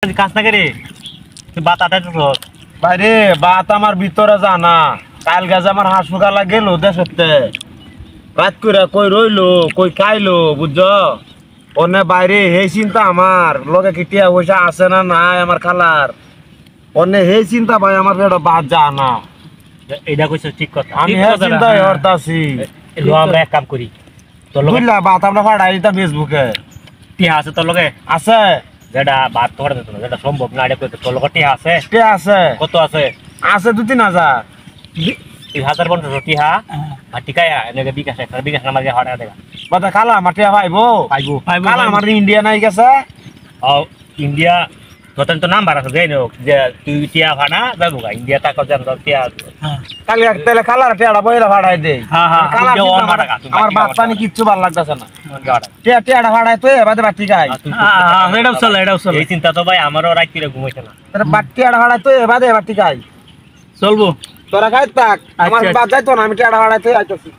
কাজ না করে তুই বাত আটাইছিস বাইরে বাত আমার ভিতরে জানা কাল গাছে আমার হাঁস ফুকালা গেল দেশতে রাত করে কই রইলো কই খাইলো বুঝছ অনে বাইরে হে চিন্তা আমার লগে কিটিয়া পয়সা আছে না নাই আমার খালার অনে হে চিন্তা ভাই আমার এটা বাদ জানা এটা কইছিস ঠিক কথা আমি হে চিন্তা করতাছি আমরা এক কাম করি তোর লগে বুঝলা বাত আমরা ফাড়াই দিতাম ফেসবুকে টিহা আছে তোর লগে আছে যেটা বাদ করে দিত না যেটা সম্ভব না এটা কইতে তোর লগে টিহা আছে কে আছে কত আছে আছে 2-3 হাজার 1050 টিহা আর টিকায়া এনেকে বিকাশ আমাকে হাড়া দেগা বাতা খালা মাটিয়া পাইবো পাইবো খালা আমার ইন্ডিয়া নাই গেছে ও ইন্ডিয়া তোর তো নাম্বার আছে দেই নো যে তুই টিয়া ভানা যাবো গা ইন্ডিয়া তা কত জানো টিয়া কালি তেলে খালার টিয়াটা বইলা ভাড়াই দে হ্যাঁ হ্যাঁ খালা আমার বাত পানি কিচ্ছু ভালো লাগতেছে না টিয়াটা ভাড়াই তো এবারে বাটি গাই এটাও চলে এই চিন্তা তো ভাই আমারও রাত করে ঘুমাইছে না তোর বাটিয়াটা ভাড়াই তো এবারে বাটি গাই চলবো তোরা খাই থাক আমার বাদ যাইতো না আমি টিয়াটা ভাড়াই তো আইতাছি